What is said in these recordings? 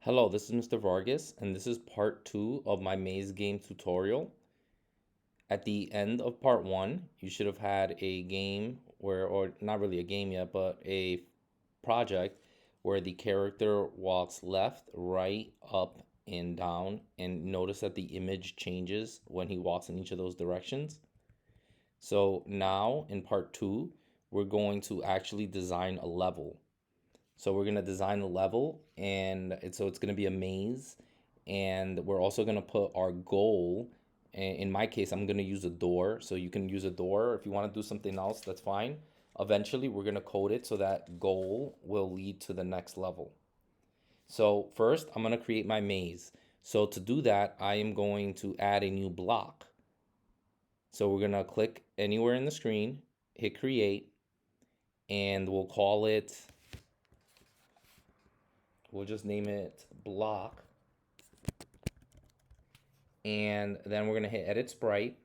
Hello, this is Mr. Vargas, and this is part 2 of my maze game tutorial. At the end of part 1, you should have had a game where, or not really a game yet, but a project where the character walks left, right, up, and down, and notice that the image changes when he walks in each of those directions. So now in part 2, we're going to actually design a level. So we're gonna design a level, and it's gonna be a maze, and we're also gonna put our goal. In my case, I'm gonna use a door, so you can use a door. If you want to do something else, that's fine. Eventually, we're gonna code it so that goal will lead to the next level. So first, I'm gonna create my maze. So to do that, I am going to add a new block. So we're gonna click anywhere in the screen, hit create, and we'll just name it block, and then we're gonna hit edit sprite.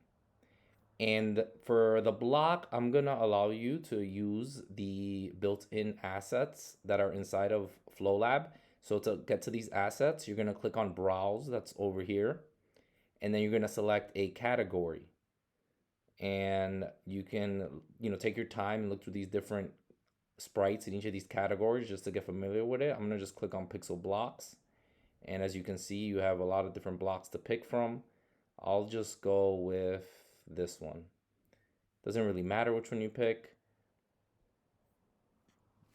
And for the block, I'm gonna allow you to use the built-in assets that are inside of Flowlab. So to get to these assets, you're gonna click on browse, that's over here, and then you're gonna select a category. And you can, take your time and look through these different sprites in each of these categories just to get familiar with it. I'm gonna just click on pixel blocks. And as you can see, you have a lot of different blocks to pick from. I'll just go with this one. Doesn't really matter which one you pick.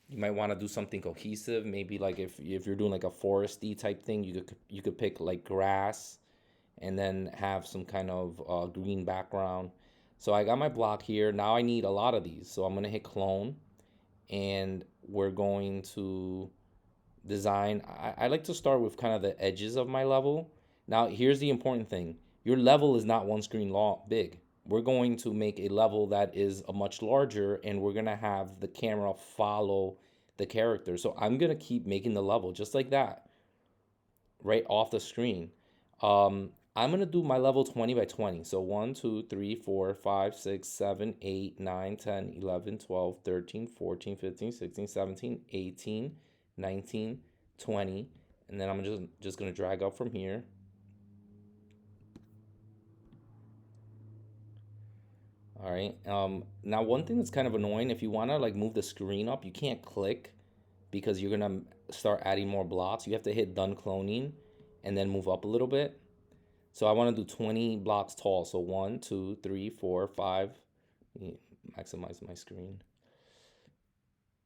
You might want to do something cohesive. Maybe like if you're doing like a foresty type thing, you could pick like grass and then have some kind of green background. So I got my block here. Now I need a lot of these. So I'm gonna hit clone, and we're going to design. I like to start with kind of the edges of my level. Now, here's the important thing. Your level is not one screen long big. We're going to make a level that is a much larger, and we're going to have the camera follow the character. So I'm going to keep making the level just like that, right off the screen. I'm going to do my level 20 by 20. So 1, 2, 3, 4, 5, 6, 7, 8, 9, 10, 11, 12, 13, 14, 15, 16, 17, 18, 19, 20. And then I'm just going to drag up from here. All right. Now one thing that's kind of annoying, if you want to like move the screen up, you can't click because you're gonna start adding more blocks. You have to hit done cloning and then move up a little bit. So I want to do 20 blocks tall. So 1, 2, 3, 4, 5. Maximize my screen.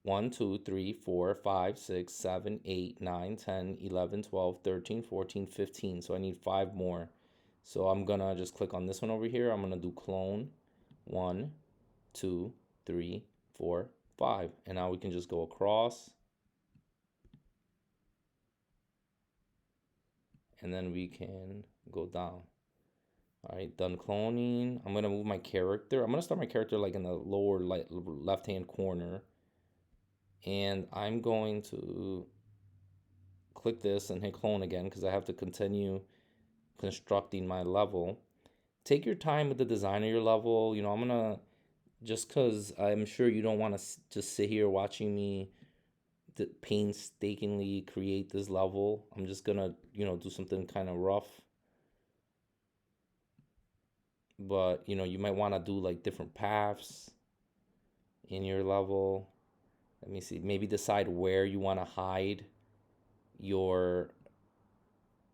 1, 2, 3, 4, 5, 6, 7, 8, 9, 10, 11, 12, 13, 14, 15. So I need 5 more. So I'm gonna just click on this one over here. I'm gonna do clone. 1, 2, 3, 4, 5. And now we can just go across. And then we can go down. All right, done cloning. I'm gonna move my character. I'm gonna start my character like in the lower left-hand corner. And I'm going to click this and hit clone again because I have to continue constructing my level. Take your time with the design of your level. I'm gonna, just because I'm sure you don't want to just sit here watching me painstakingly create this level. I'm just gonna, do something kind of rough. But, you might want to do like different paths in your level. Let me see. Maybe decide where you want to hide your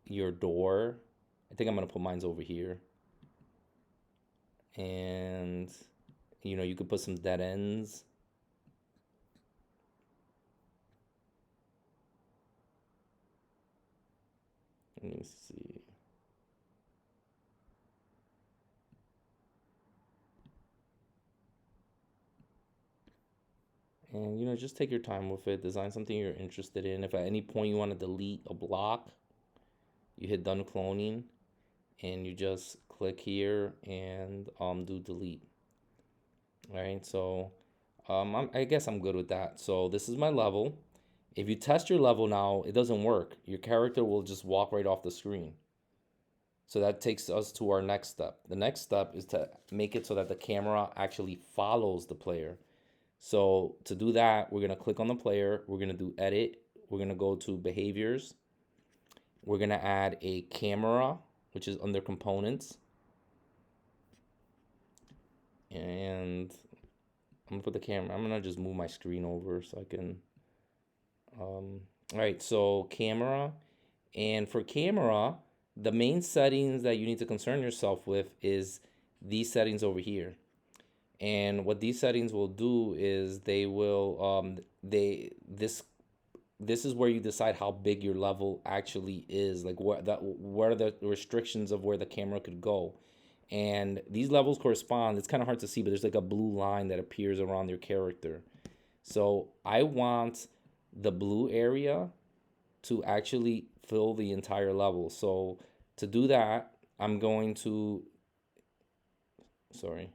your door. I think I'm gonna put mine's over here. And you could put some dead ends. Let me see. And just take your time with it. Design something you're interested in. If at any point you want to delete a block, you hit done cloning and you just click here and do delete. All right, so I guess I'm good with that. So this is my level. If you test your level now, it doesn't work. Your character will just walk right off the screen. So that takes us to our next step. The next step is to make it so that the camera actually follows the player. So to do that, we're gonna click on the player. We're gonna do edit. We're gonna go to behaviors. We're gonna add a camera, which is under components. And I'm gonna put the camera, I'm gonna just move my screen over so I can, all right, so camera. And for camera, the main settings that you need to concern yourself with is these settings over here. And what these settings will do is they will this is where you decide how big your level actually is, like what are the restrictions of where the camera could go. And these levels correspond, it's kind of hard to see, but there's like a blue line that appears around your character. So I want the blue area to actually fill the entire level. So to do that, I'm going to, sorry,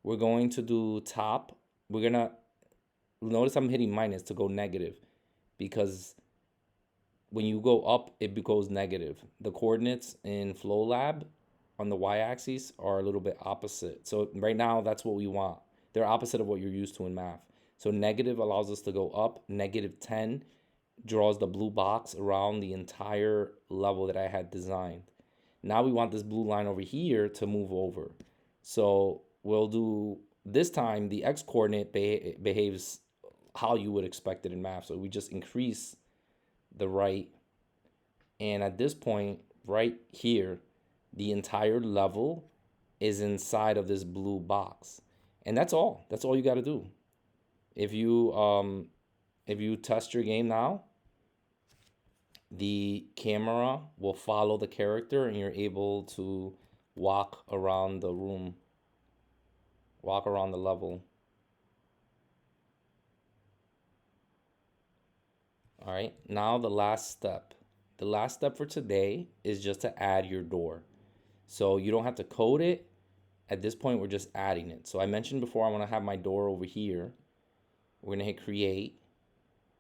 we're going to do top. We're gonna notice I'm hitting minus to go negative, because when you go up, it goes negative. The coordinates in Flowlab on the y-axis are a little bit opposite. So right now, that's what we want. They're opposite of what you're used to in math. So negative allows us to go up. -10 draws the blue box around the entire level that I had designed. Now we want this blue line over here to move over. So we'll do, this time the x coordinate behaves how you would expect it in math. So we just increase the right. And at this point, right here, the entire level is inside of this blue box. And that's all. That's all you got to do. If you test your game now, the camera will follow the character and you're able to walk around the room, walk around the level. All right, now the last step. The last step for today is just to add your door. So you don't have to code it. At this point, we're just adding it. So I mentioned before, I want to have my door over here. We're going to hit create.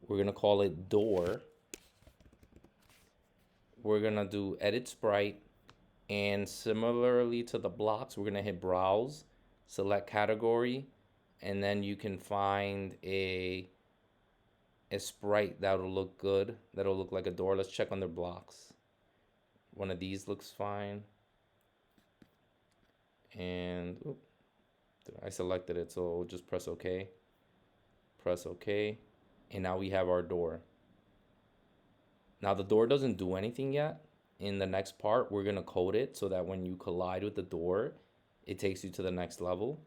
We're going to call it door. We're going to do edit sprite. And similarly to the blocks, we're going to hit browse, select category, and then you can find a sprite that'll look good, that'll look like a door. Let's check on their blocks. One of these looks fine. And I selected it, so we'll just press OK. Press OK. And now we have our door. Now the door doesn't do anything yet. In the next part, we're going to code it so that when you collide with the door, it takes you to the next level.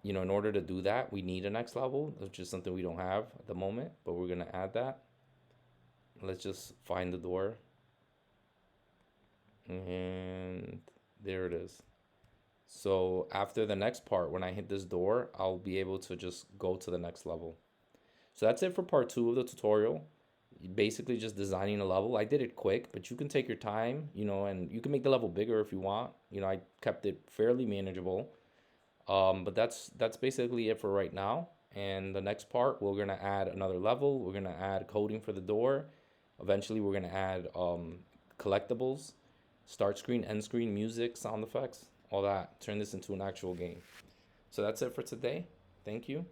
You know, in order to do that, we need a next level, which is something we don't have at the moment, but we're going to add that. Let's just find the door. And there it is. So after the next part, when I hit this door, I'll be able to just go to the next level. So that's it for part 2 of the tutorial. Basically just designing a level. I did it quick, but you can take your time, you know, and you can make the level bigger if you want. You know, I kept it fairly manageable. But that's basically it for right now. And the next part, we're gonna add another level. We're gonna add coding for the door. Eventually, we're gonna add collectibles, start screen, end screen, music, sound effects, all that. Turn this into an actual game. So that's it for today. Thank you.